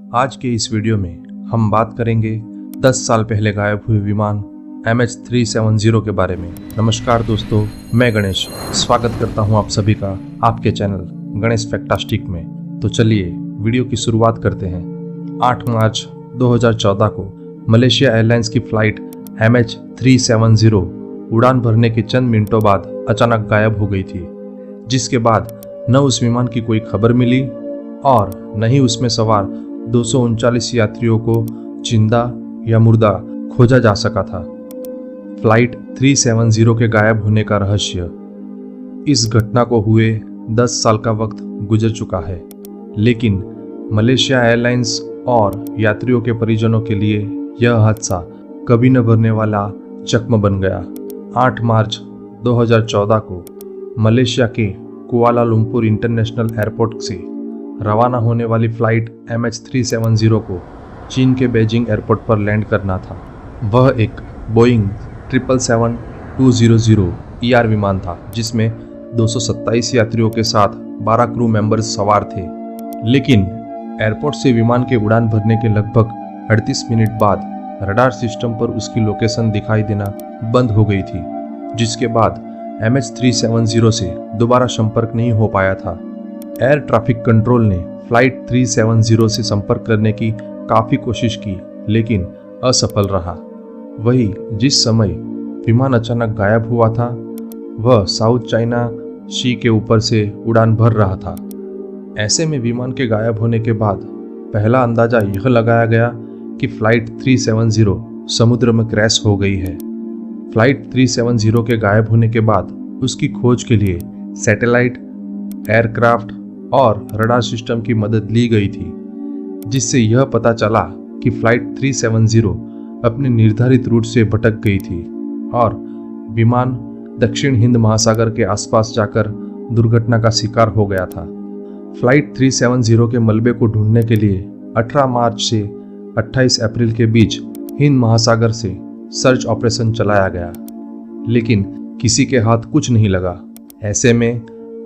आज के इस वीडियो में हम बात करेंगे 10 साल पहले गायब हुए विमान MH370 के बारे में। नमस्कार दोस्तों, मैं गणेश स्वागत करता हूं आप सभी का आपके चैनल गणेश फैक्टास्टिक में। तो चलिए वीडियो की शुरुआत करते हैं। 8 मार्च 2014 को मलेशिया एयरलाइंस की फ्लाइट MH370 उड़ान भरने के चंद मिनटों बाद अचानक गायब हो गई थी, जिसके बाद न उस विमान की कोई खबर मिली और न ही उसमें सवार 239 यात्रियों को जिंदा या मुर्दा खोजा जा सका था। फ्लाइट 370 के गायब होने का रहस्य। इस घटना को हुए 10 साल का वक्त गुजर चुका है, लेकिन मलेशिया एयरलाइंस और यात्रियों के परिजनों के लिए यह हादसा कभी न भरने वाला जख्म बन गया। 8 मार्च 2014 को मलेशिया के कुआलालंपुर इंटरनेशनल एयरपोर्ट से रवाना होने वाली फ्लाइट MH370 को चीन के बीजिंग एयरपोर्ट पर लैंड करना था। वह एक बोइंग 777-200 ER विमान था, जिसमें 227 यात्रियों के साथ 12 क्रू मेंबर्स सवार थे। लेकिन एयरपोर्ट से विमान के उड़ान भरने के लगभग 38 मिनट बाद रडार सिस्टम पर उसकी लोकेशन दिखाई देना बंद हो गई थी, जिसके बाद MH370 से दोबारा संपर्क नहीं हो पाया था। एयर ट्रैफिक कंट्रोल ने फ्लाइट 370 से संपर्क करने की काफ़ी कोशिश की, लेकिन असफल रहा। वही जिस समय विमान अचानक गायब हुआ था, वह साउथ चाइना सी के ऊपर से उड़ान भर रहा था। ऐसे में विमान के गायब होने के बाद पहला अंदाजा यह लगाया गया कि फ्लाइट 370 समुद्र में क्रैश हो गई है। फ्लाइट 370 के गायब होने के बाद उसकी खोज के लिए सैटेलाइट, एयरक्राफ्ट और रडार सिस्टम की मदद ली गई थी, जिससे यह पता चला कि फ्लाइट 370 अपने निर्धारित रूट से भटक गई थी और विमान दक्षिण हिंद महासागर के आसपास जाकर दुर्घटना का शिकार हो गया था। फ्लाइट 370 के मलबे को ढूंढने के लिए 18 मार्च से 28 अप्रैल के बीच हिंद महासागर से सर्च ऑपरेशन चलाया गया, लेकिन किसी के हाथ कुछ नहीं लगा। ऐसे में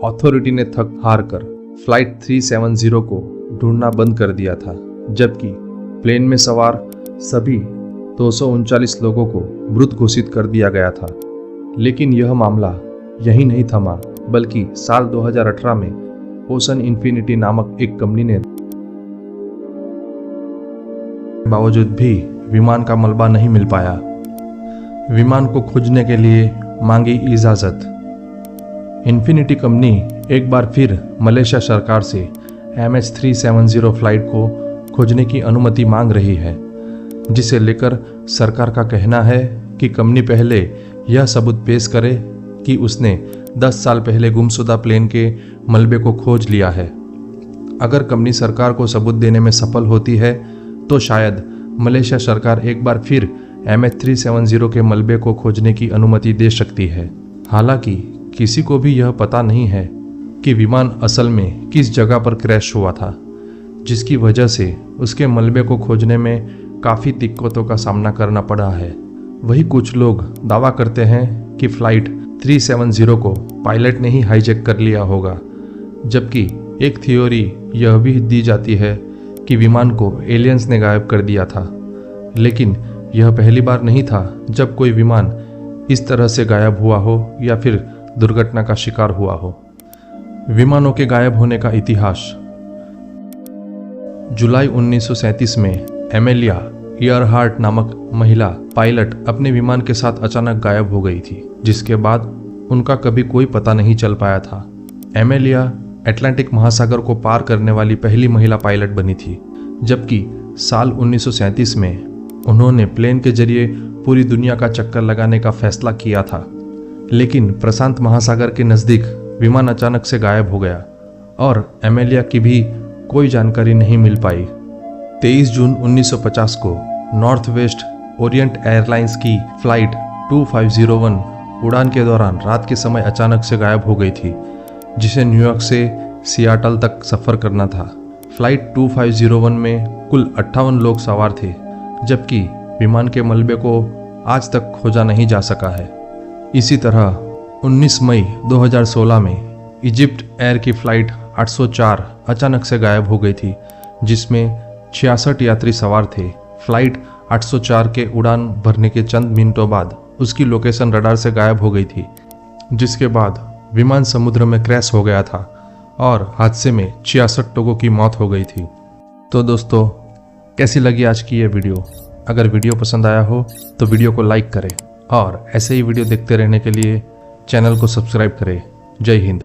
अथॉरिटी ने थक हार कर फ्लाइट 370 को ढूंढना बंद कर दिया था, जबकि प्लेन में सवार सभी 239 लोगों को मृत घोषित कर दिया गया था। लेकिन यह मामला यही नहीं थमा, बल्कि साल 2018 में ओशन इन्फिनिटी नामक एक कंपनी ने बावजूद भी विमान का मलबा नहीं मिल पाया। विमान को खोजने के लिए मांगी इजाज़त। इन्फिनिटी कंपनी एक बार फिर मलेशिया सरकार से MH370 फ्लाइट को खोजने की अनुमति मांग रही है, जिसे लेकर सरकार का कहना है कि कंपनी पहले यह सबूत पेश करे कि उसने 10 साल पहले गुमशुदा प्लेन के मलबे को खोज लिया है। अगर कंपनी सरकार को सबूत देने में सफल होती है तो शायद मलेशिया सरकार एक बार फिर MH370 के मलबे को खोजने की अनुमति दे सकती है। हालांकि किसी को भी यह पता नहीं है कि विमान असल में किस जगह पर क्रैश हुआ था, जिसकी वजह से उसके मलबे को खोजने में काफ़ी दिक्कतों का सामना करना पड़ा है। वही कुछ लोग दावा करते हैं कि फ्लाइट 370 को पायलट ने ही हाईजैक कर लिया होगा, जबकि एक थ्योरी यह भी दी जाती है कि विमान को एलियंस ने गायब कर दिया था। लेकिन यह पहली बार नहीं था जब कोई विमान इस तरह से गायब हुआ हो या फिर दुर्घटना का शिकार हुआ हो। विमानों के गायब होने का इतिहास। जुलाई 1937 में एमेलिया ईयरहार्ट नामक महिला पायलट अपने विमान के साथ अचानक गायब हो गई थी, जिसके बाद उनका कभी कोई पता नहीं चल पाया था। एमेलिया अटलांटिक महासागर को पार करने वाली पहली महिला पायलट बनी थी, जबकि साल 1937 में उन्होंने प्लेन के जरिए पूरी दुनिया का चक्कर लगाने का फैसला किया था। लेकिन प्रशांत महासागर के नज़दीक विमान अचानक से गायब हो गया और एमेलिया की भी कोई जानकारी नहीं मिल पाई। 23 जून 1950 को नॉर्थ वेस्ट ओरिएंट एयरलाइंस की फ्लाइट 2501 उड़ान के दौरान रात के समय अचानक से गायब हो गई थी, जिसे न्यूयॉर्क से सियाटल तक सफ़र करना था। फ्लाइट 2501 में कुल 58 लोग सवार थे, जबकि विमान के मलबे को आज तक खोजा नहीं जा सका है। इसी तरह 19 मई 2016 में इजिप्ट एयर की फ्लाइट 804 अचानक से गायब हो गई थी, जिसमें 66 यात्री सवार थे। फ्लाइट 804 के उड़ान भरने के चंद मिनटों बाद उसकी लोकेशन रडार से गायब हो गई थी, जिसके बाद विमान समुद्र में क्रैश हो गया था और हादसे में 66 लोगों की मौत हो गई थी। तो दोस्तों, कैसी लगी आज की ये वीडियो? अगर वीडियो पसंद आया हो तो वीडियो को लाइक करें और ऐसे ही वीडियो देखते रहने के लिए चैनल को सब्सक्राइब करें। जय हिंद।